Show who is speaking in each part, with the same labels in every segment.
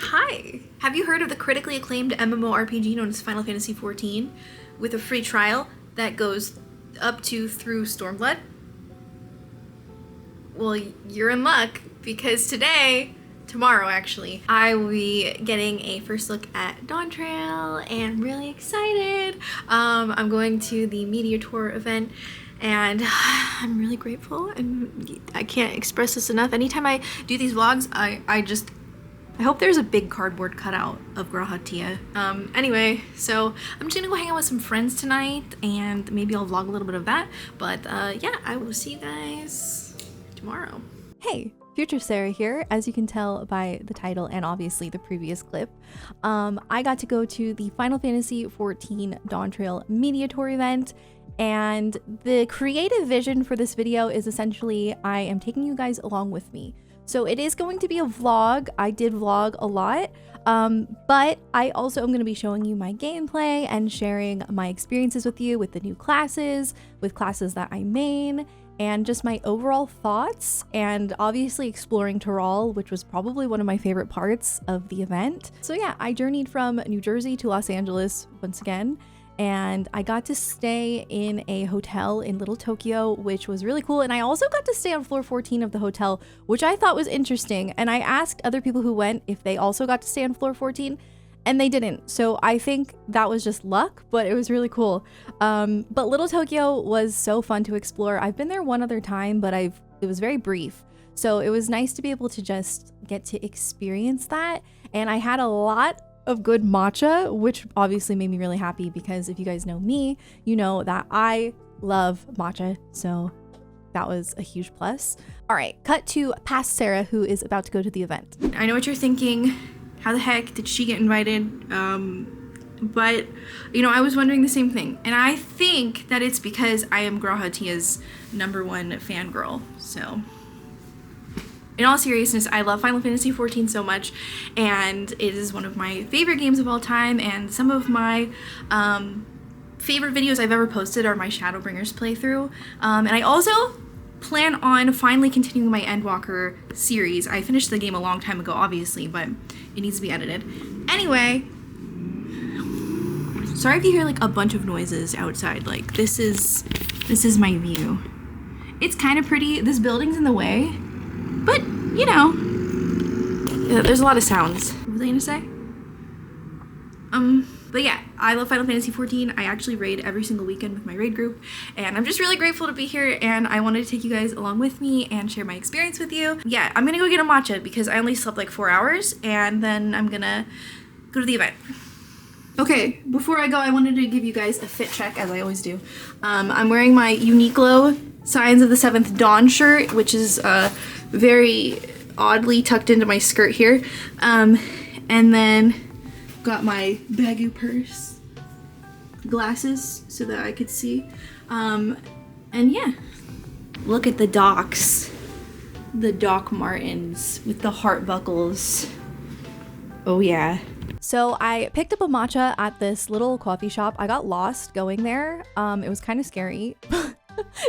Speaker 1: Hi! Have you heard of the critically acclaimed MMORPG known as Final Fantasy XIV with a free trial that goes up to through Stormblood? Well, you're in luck because tomorrow actually, I will be getting a first look at Dawntrail and I'm really excited. I'm going to the Media Tour event and I'm really grateful and I can't express this enough. Anytime I do these vlogs, I hope there's a big cardboard cutout of Grahatia. Anyway, so I'm just gonna go hang out with some friends tonight and maybe I'll vlog a little bit of that. But yeah, I will see you guys tomorrow.
Speaker 2: Hey, Future Sarah here. As you can tell by the title and obviously the previous clip, I got to go to the Final Fantasy XIV Dawntrail Media Tour event. And the creative vision for this video is essentially I am taking you guys along with me. So it is going to be a vlog. I did vlog a lot, but I also am going to be showing you my gameplay and sharing my experiences with you with the new classes, with classes that I main, and just my overall thoughts, and obviously exploring Tyrol, which was probably one of my favorite parts of the event. So yeah, I journeyed from New Jersey to Los Angeles once again, and I got to stay in a hotel in Little Tokyo, which was really cool. And I also got to stay on floor 14 of the hotel, which I thought was interesting. And I asked other people who went if they also got to stay on floor 14, and they didn't. So I think that was just luck, but it was really cool. But Little Tokyo was so fun to explore. I've been there one other time, but it was very brief. So it was nice to be able to just get to experience that. And I had a lot of good matcha, which obviously made me really happy because if you guys know me, you know that I love matcha. So that was a huge plus. All right, cut to past Sarah, who is about to go to the event.
Speaker 1: I know what you're thinking. How the heck did she get invited? But, you know, I was wondering the same thing. And I think that it's because I am Grahatia's #1 fangirl. So, in all seriousness, I love Final Fantasy XIV so much. And it is one of my favorite games of all time. And some of my favorite videos I've ever posted are my Shadowbringers playthrough. And I also plan on finally continuing my Endwalker series. I finished the game a long time ago, obviously, but it needs to be edited. Anyway, sorry if you hear like a bunch of noises outside. Like this is my view. It's kind of pretty. This building's in the way, but you know, there's a lot of sounds. What was I gonna say? But yeah, I love Final Fantasy XIV. I actually raid every single weekend with my raid group, and I'm just really grateful to be here, and I wanted to take you guys along with me and share my experience with you. Yeah, I'm gonna go get a matcha because I only slept like 4 hours, and then I'm gonna go to the event. Okay, before I go, I wanted to give you guys a fit check, as I always do. I'm wearing my Uniqlo Signs of the Seventh Dawn shirt, which is very oddly tucked into my skirt here. And then got my Bagu purse, glasses so that I could see. And yeah, look at the docks. The Doc Martens with the heart buckles. Oh yeah.
Speaker 2: So I picked up a matcha at this little coffee shop. I got lost going there. It was kind of scary.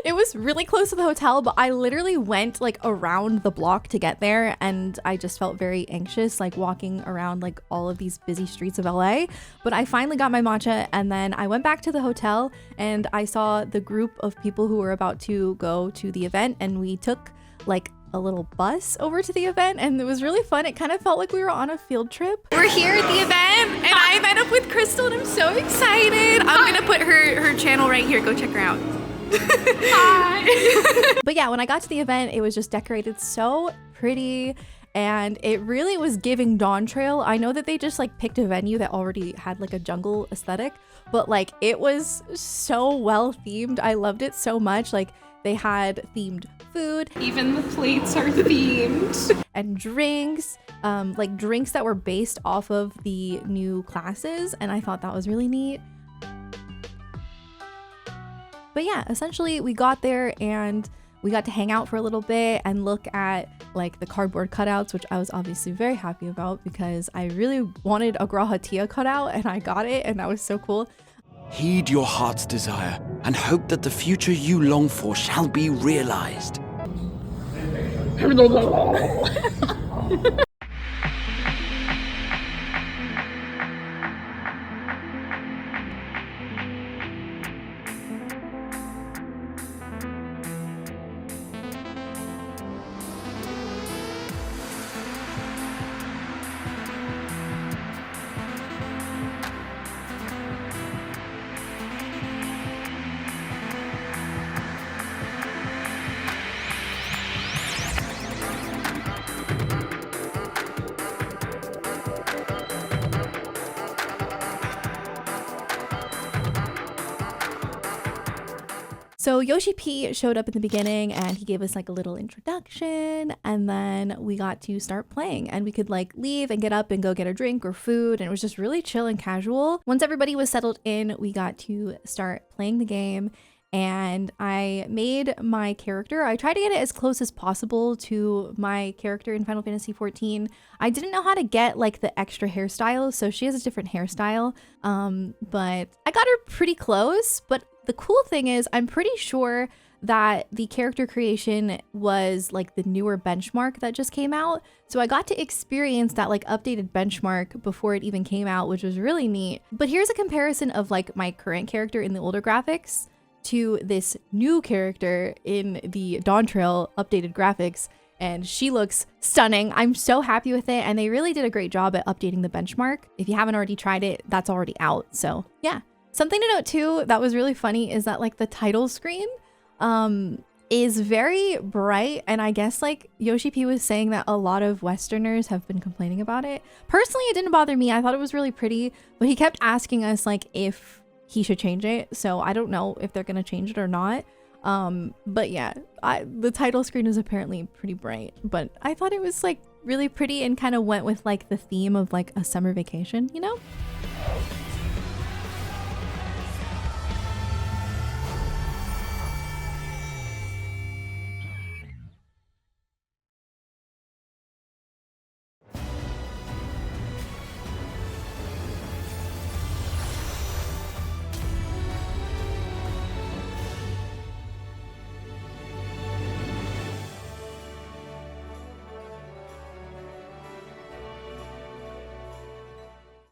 Speaker 2: It was really close to the hotel, but I literally went like around the block to get there, and I just felt very anxious like walking around like all of these busy streets of LA. But I finally got my matcha, and then I went back to the hotel and I saw the group of people who were about to go to the event, and we took like a little bus over to the event, and it was really fun. It kind of felt like we were on a field trip.
Speaker 1: We're here at the event and I met up with Crystal and I'm so excited. I'm gonna put her channel right here. Go check her out. Hi.
Speaker 2: But yeah, when I got to the event, it was just decorated so pretty, and it really was giving Dawntrail. I know that they just like picked a venue that already had like a jungle aesthetic, but like it was so well themed. I loved it so much. Like they had themed food.
Speaker 3: Even the plates are themed.
Speaker 2: And drinks, like drinks that were based off of the new classes, and I thought that was really neat. But yeah, essentially we got there and we got to hang out for a little bit and look at like the cardboard cutouts, which I was obviously very happy about because I really wanted a Grahatia cutout and I got it, and that was so cool.
Speaker 4: Heed your heart's desire and hope that the future you long for shall be realized.
Speaker 2: So Yoshi P showed up in the beginning and he gave us like a little introduction, and then we got to start playing and we could like leave and get up and go get a drink or food, and it was just really chill and casual. Once everybody was settled in, we got to start playing the game and I made my character. I tried to get it as close as possible to my character in Final Fantasy XIV. I didn't know how to get like the extra hairstyle, so she has a different hairstyle, but I got her pretty close. But the cool thing is I'm pretty sure that the character creation was like the newer benchmark that just came out. So I got to experience that like updated benchmark before it even came out, which was really neat. But here's a comparison of like my current character in the older graphics to this new character in the Dawntrail updated graphics, and she looks stunning. I'm so happy with it, and they really did a great job at updating the benchmark. If you haven't already tried it, that's already out. So yeah. Something to note too that was really funny is that like the title screen is very bright, and I guess like Yoshi P was saying that a lot of Westerners have been complaining about it. Personally, it didn't bother me. I thought it was really pretty, but he kept asking us like if he should change it, so I don't know if they're gonna change it or not. But yeah, the title screen is apparently pretty bright, but I thought it was like really pretty and kind of went with like the theme of like a summer vacation, you know?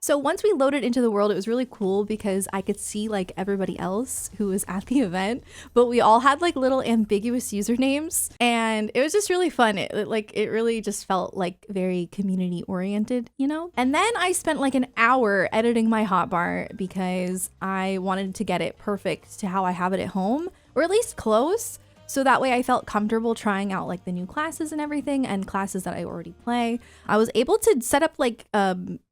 Speaker 2: So once we loaded into the world, it was really cool because I could see like everybody else who was at the event, but we all had like little ambiguous usernames, and it was just really fun. It really just felt like very community oriented, you know? And then I spent like an hour editing my hotbar because I wanted to get it perfect to how I have it at home, or at least close. So that way I felt comfortable trying out like the new classes and everything, and classes that I already play. I was able to set up like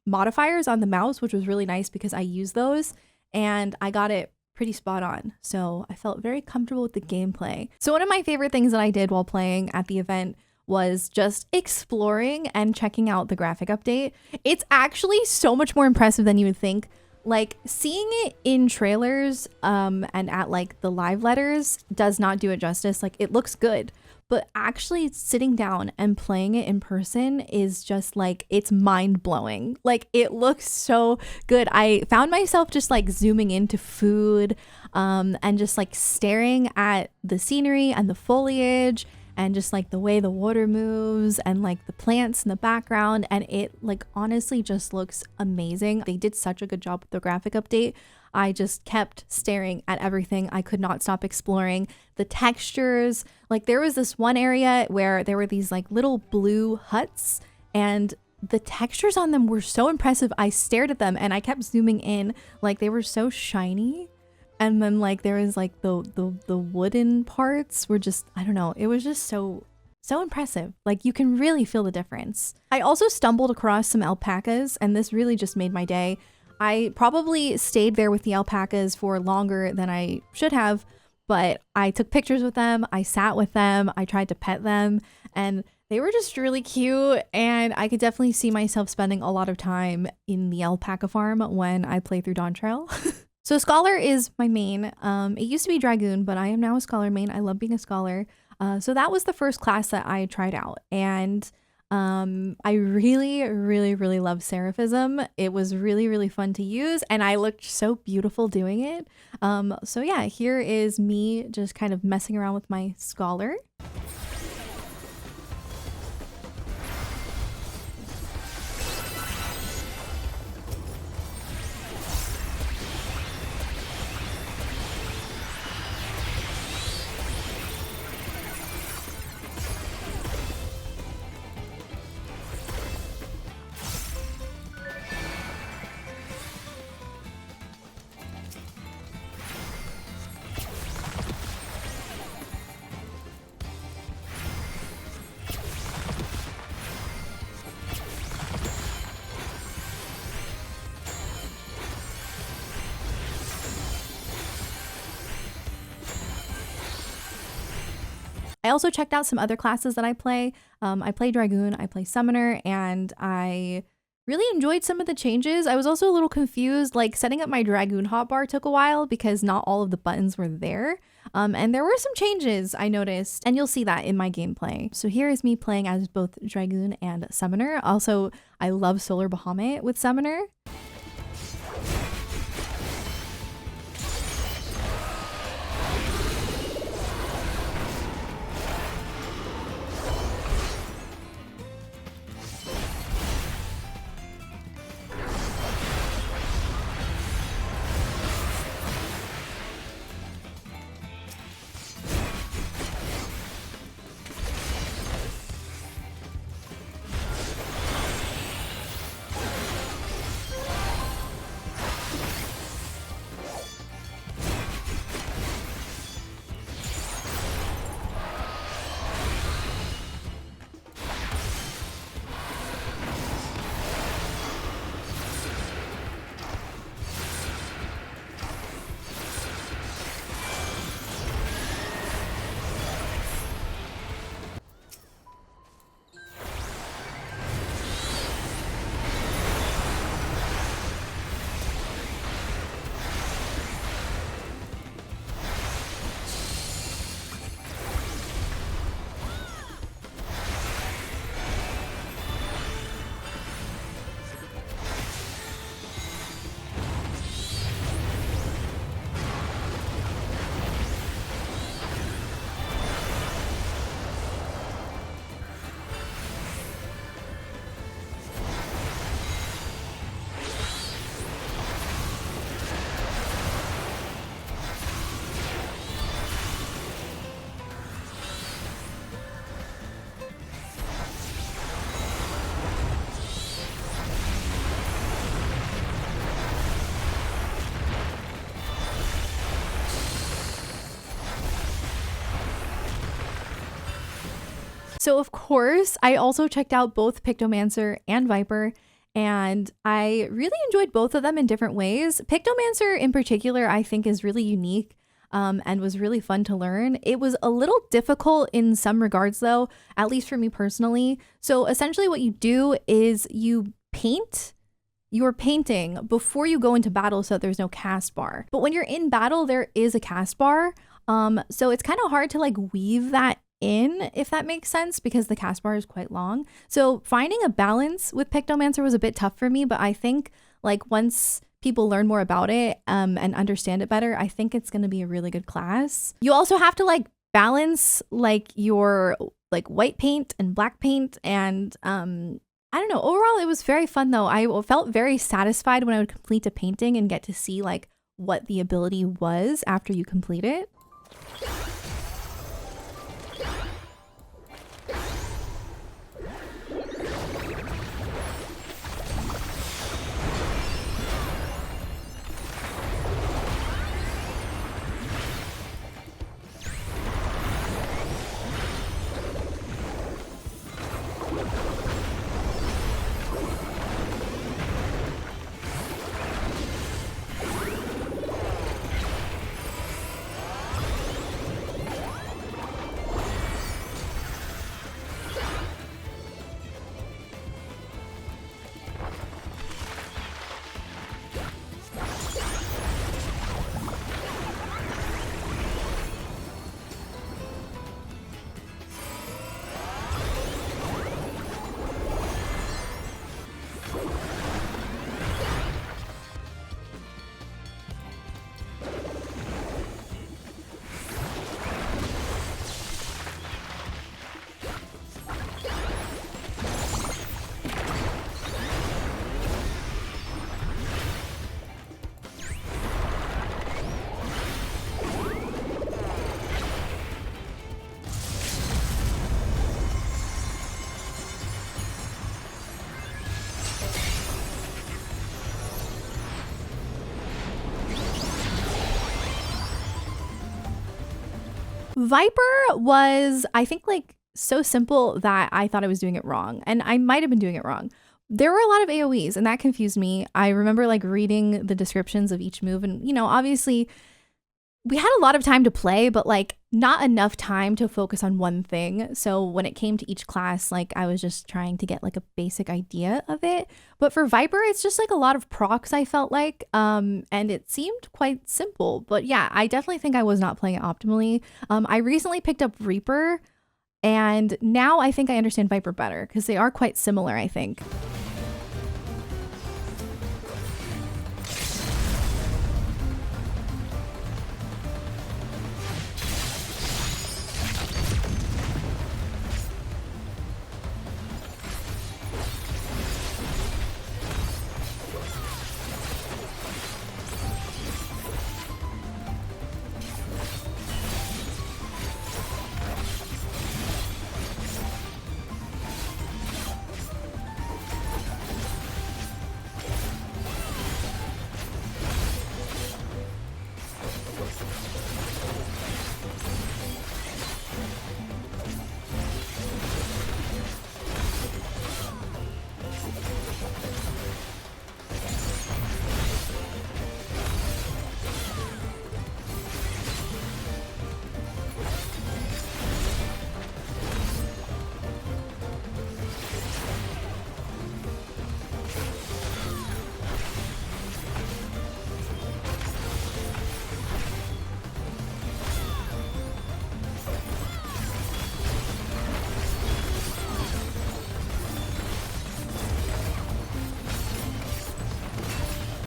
Speaker 2: modifiers on the mouse, which was really nice because I use those, and I got it pretty spot on. So I felt very comfortable with the gameplay. So one of my favorite things that I did while playing at the event was just exploring and checking out the graphic update. It's actually so much more impressive than you would think. Like seeing it in trailers and at like the live letters does not do it justice. Like it looks good, but actually sitting down and playing it in person is just like, it's mind blowing. Like it looks so good. I found myself just like zooming into food and just like staring at the scenery and the foliage and just like the way the water moves and like the plants in the background, and it like honestly just looks amazing. They did such a good job with the graphic update. I just kept staring at everything. I could not stop exploring the textures. Like there was this one area where there were these like little blue huts, and the textures on them were so impressive. I stared at them and I kept zooming in, like they were so shiny. And then like there was like the wooden parts were just, I don't know, it was just so impressive. Like you can really feel the difference. I also stumbled across some alpacas, and this really just made my day. I probably stayed there with the alpacas for longer than I should have, but I took pictures with them, I sat with them, I tried to pet them, and they were just really cute, and I could definitely see myself spending a lot of time in the alpaca farm when I play through Dawntrail. So Scholar is my main. It used to be Dragoon, but I am now a Scholar main. I love being a Scholar. So that was the first class that I tried out, and I really love Seraphism. It was really fun to use, and I looked so beautiful doing it. So yeah, here is me just kind of messing around with my Scholar. I also checked out some other classes that I play. I play Dragoon, I play Summoner, and I really enjoyed some of the changes. I was also a little confused, like setting up my Dragoon hotbar took a while because not all of the buttons were there. And there were some changes I noticed, and you'll see that in my gameplay. So here is me playing as both Dragoon and Summoner. Also, I love Solar Bahamut with Summoner. So of course, I also checked out both Pictomancer and Viper, and I really enjoyed both of them in different ways. Pictomancer in particular, I think is really unique and was really fun to learn. It was a little difficult in some regards though, at least for me personally. So essentially what you do is you paint your painting before you go into battle so that there's no cast bar. But when you're in battle, there is a cast bar. So it's kind of hard to like weave that in, if that makes sense, because the cast bar is quite long. So finding a balance with Pictomancer was a bit tough for me, but I think like once people learn more about it and understand it better, I think it's going to be a really good class. You also have to like balance like your like white paint and black paint, and I don't know, overall it was very fun though. I felt very satisfied when I would complete a painting and get to see like what the ability was after you complete it. Viper was, I think, like so simple that I thought I was doing it wrong, and I might have been doing it wrong. There were a lot of AoEs and that confused me. I remember like reading the descriptions of each move, and you know, obviously we had a lot of time to play, but like not enough time to focus on one thing. So when it came to each class, like I was just trying to get like a basic idea of it. But for Viper, it's just like a lot of procs, I felt like, and it seemed quite simple. But yeah, I definitely think I was not playing it optimally. I recently picked up Reaper, and now I think I understand Viper better because they are quite similar, I think.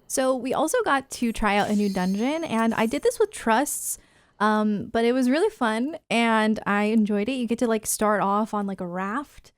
Speaker 2: So we also got to try out a new dungeon, and I did this with trusts, but it was really fun and I enjoyed it. You get to like start off on like a raft.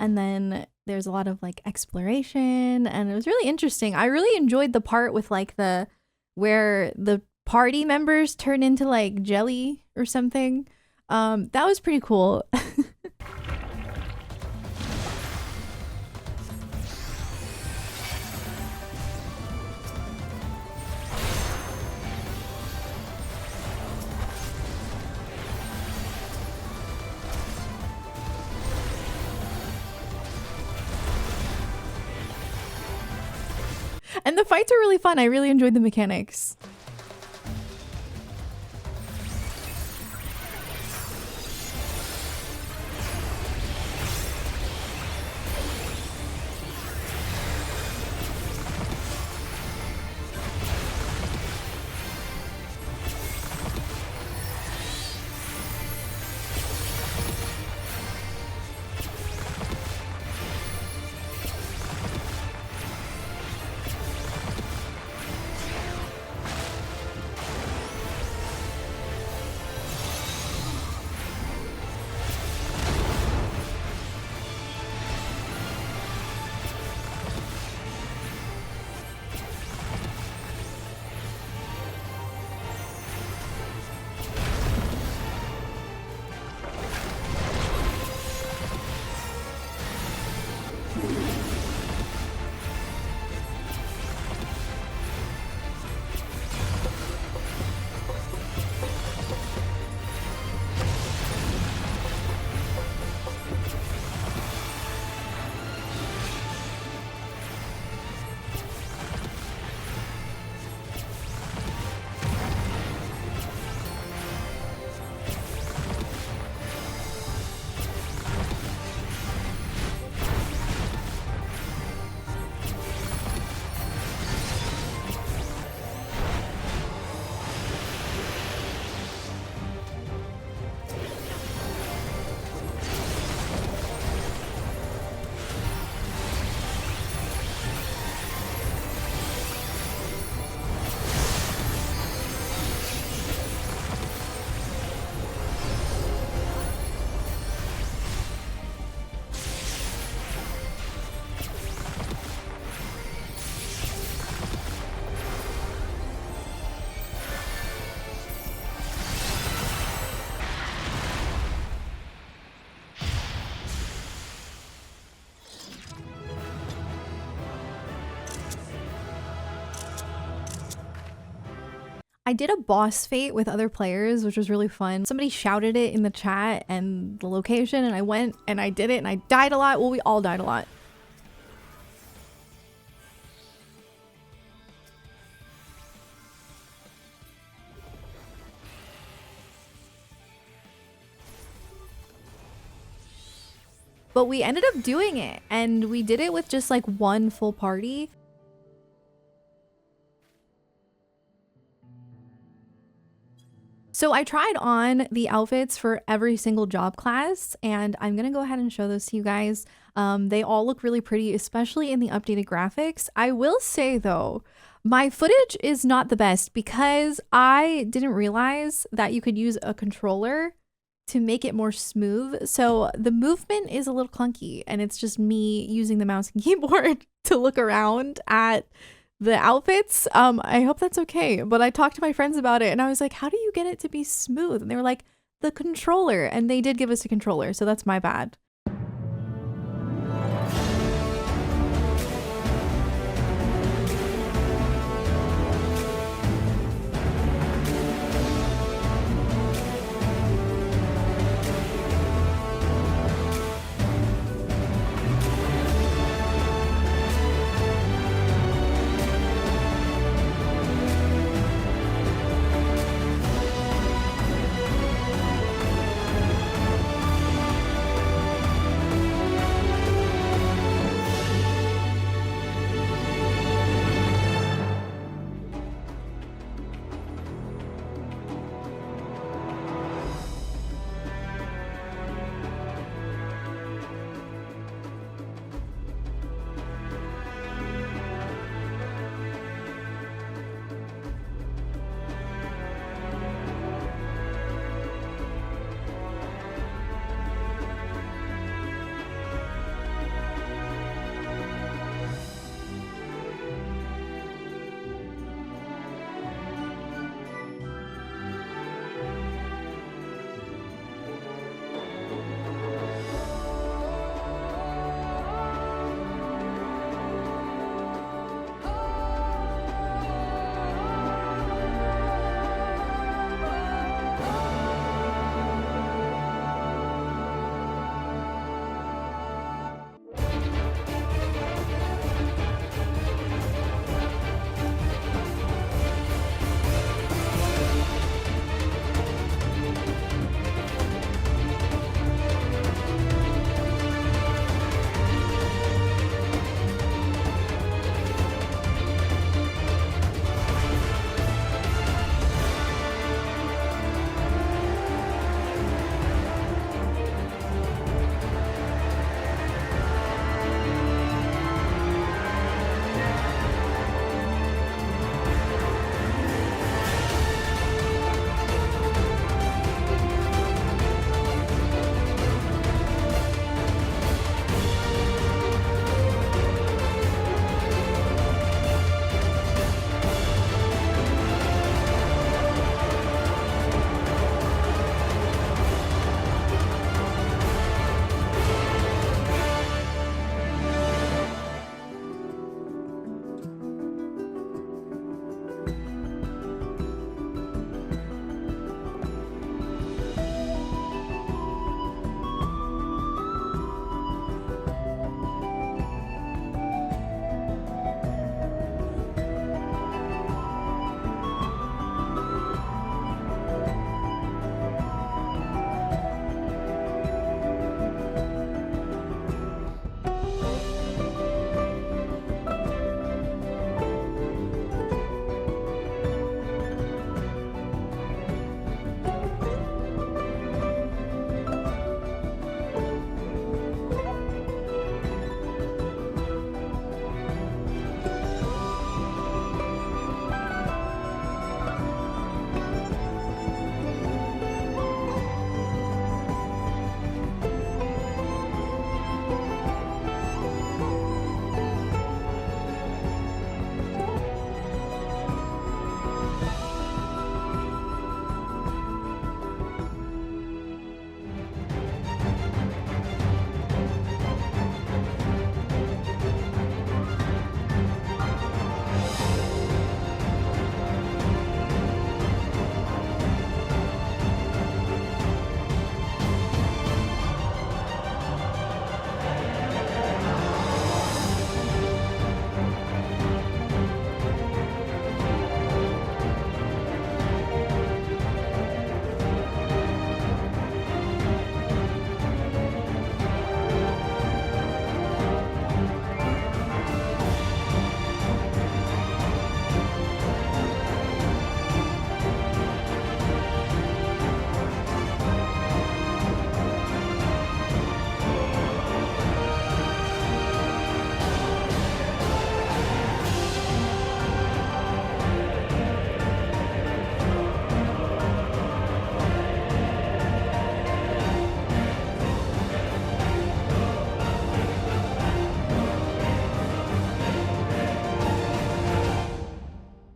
Speaker 2: And then there's a lot of like exploration, and it was really interesting. I really enjoyed the part with like where the party members turn into like jelly or something. That was pretty cool. And the fights were really fun. I really enjoyed the mechanics. I did a boss fight with other players, which was really fun. Somebody shouted it in the chat and the location, and I went and I did it, and I died a lot. Well, we all died a lot. But we ended up doing it, and we did it with just like one full party. So I tried on the outfits for every single job class, and I'm gonna go ahead and show those to you guys. They all look really pretty, especially in the updated graphics. I will say though, my footage is not the best because I didn't realize that you could use a controller to make it more smooth. So the movement is a little clunky, and it's just me using the mouse and keyboard to look around at the outfits. I hope that's okay. But I talked to my friends about it, and I was like, how do you get it to be smooth? And they were like, the controller. And they did give us a controller, so that's my bad.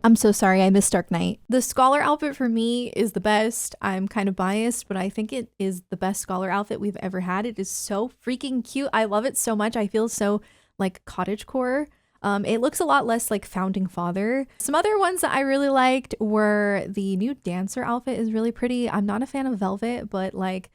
Speaker 2: I'm so sorry, I missed Dark Knight. The scholar outfit for me is the best. I'm kind of biased, but I think it is the best scholar outfit we've ever had. It is so freaking cute. I love it so much. I feel so like cottagecore. It looks a lot less like Founding Father. Some other ones that I really liked were the new dancer outfit is really pretty. I'm not a fan of velvet, but like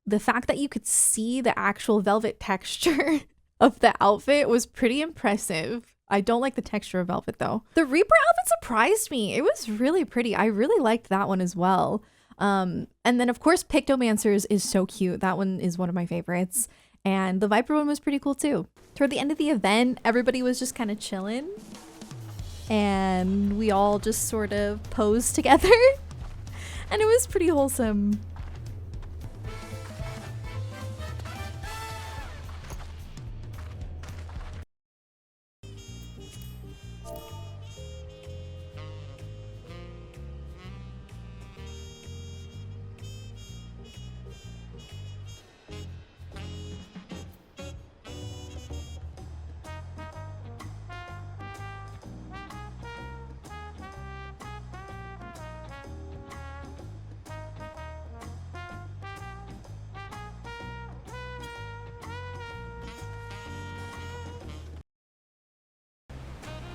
Speaker 2: the fact that you could see the actual velvet texture of the outfit was pretty impressive. I don't like the texture of velvet though. The Reaper outfit surprised me. It was really pretty. I really liked that one as well. And then of course Pictomancers is so cute. That one is one of my favorites. And the Viper one was pretty cool too. Toward the end of the event, everybody was just kind of chilling. And we all just sort of posed together. And it was pretty wholesome.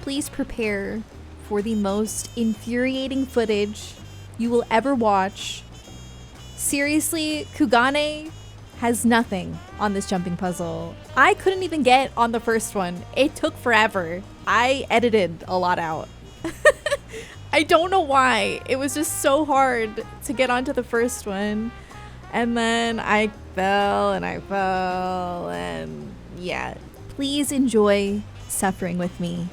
Speaker 2: Please prepare for the most infuriating footage you will ever watch. Seriously, Kugane has nothing on this jumping puzzle. I couldn't even get on the first one. It took forever. I edited a lot out. I don't know why. It was just so hard to get onto the first one. And then I fell and yeah. Please enjoy suffering with me.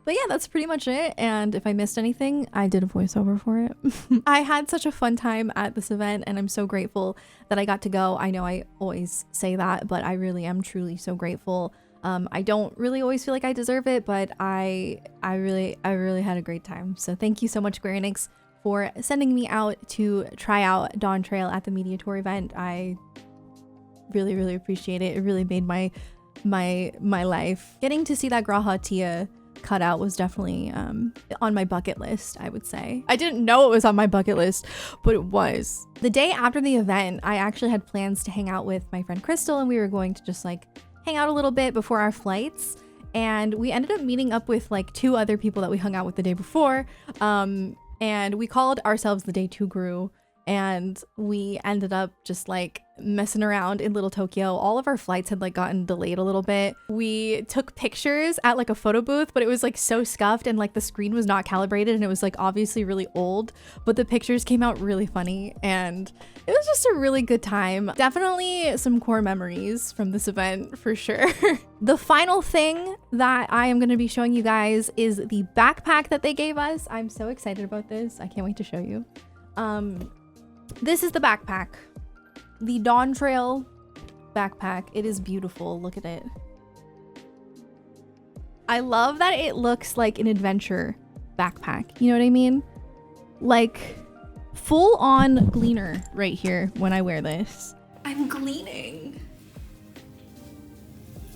Speaker 2: But yeah, that's pretty much it. And if I missed anything, I did a voiceover for it. I had such a fun time at this event and I'm so grateful that I got to go. I know I always say that, but I really am truly so grateful. I don't really always feel like I deserve it, but I really had a great time. So thank you so much, Square Enix, for sending me out to try out dawntrail at the Media Tour event. I really appreciate it. It really made my life. Getting to see that Graha Tia cutout was definitely on my bucket list, I would say. I didn't know it was on my bucket list, but it was. The day after the event, I actually had plans to hang out with my friend Crystal, and we were going to just like hang out a little bit before our flights. And we ended up meeting up with like 2 other people that we hung out with the day before. And we called ourselves the Day 2 Crew. And we ended up just like messing around in Little Tokyo. All of our flights had like gotten delayed a little bit. We took pictures at like a photo booth, but it was like so scuffed and like the screen was not calibrated and it was like obviously really old, but the pictures came out really funny and it was just a really good time. Definitely some core memories from this event for sure. The final thing that I am going to be showing you guys is the backpack that they gave us. I'm so excited about this. I can't wait to show you. This is the backpack. The Dawntrail backpack. It is beautiful. Look at it. I love that it looks like an adventure backpack. You know what I mean? Like full on gleaner right here when I wear this.
Speaker 1: I'm gleaning.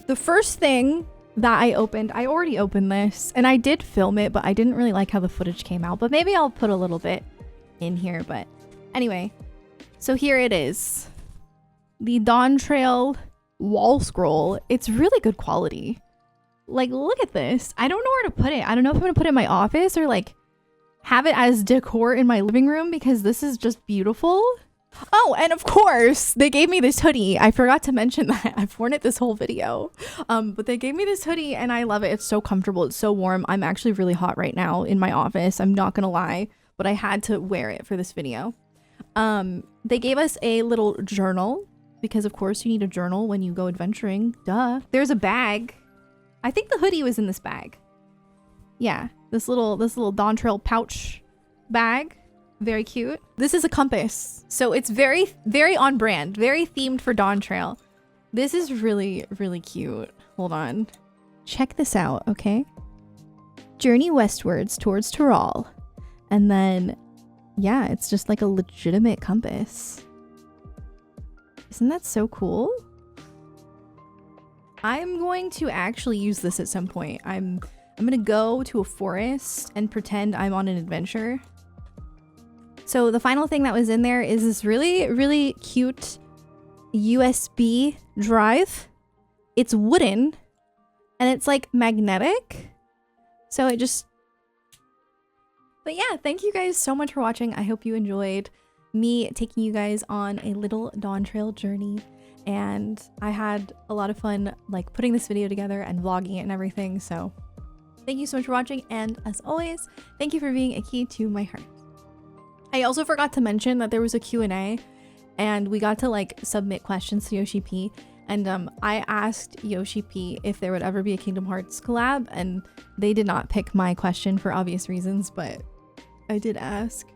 Speaker 2: The first thing that I opened, I already opened this and I did film it, but I didn't really like how the footage came out, but maybe I'll put a little bit in here. But anyway, so here it is. The Dawntrail wall scroll. It's really good quality. Like, look at this. I don't know where to put it. I don't know if I'm gonna put it in my office or like have it as decor in my living room because this is just beautiful. Oh, and of course they gave me this hoodie. I forgot to mention that. I've worn it this whole video. But they gave me this hoodie and I love it. It's so comfortable. It's so warm. I'm actually really hot right now in my office. I'm not gonna lie, but I had to wear it for this video. They gave us a little journal because of course you need a journal when you go adventuring. Duh. There's a bag. I think the hoodie was in this bag. Yeah, this little Dawntrail pouch bag. Very cute. This is a compass. So it's very, very on brand, very themed for Dawntrail. This is really, really cute. Hold on. Check this out, okay? Journey westwards towards Tyrol. And then, yeah, it's just like a legitimate compass. Isn't that so cool? I'm going to actually use this at some point. I'm gonna go to a forest and pretend I'm on an adventure. So the final thing that was in there is this really, really cute USB drive. It's wooden and it's like magnetic. So it just... But yeah, thank you guys so much for watching. I hope you enjoyed me taking you guys on a little Dawntrail journey. And I had a lot of fun like putting this video together and vlogging it and everything. So thank you so much for watching. And as always, thank you for being a key to my heart. I also forgot to mention that there was a Q&A and we got to like submit questions to Yoshi P. And I asked Yoshi P if there would ever be a Kingdom Hearts collab, and they did not pick my question for obvious reasons, but I did ask.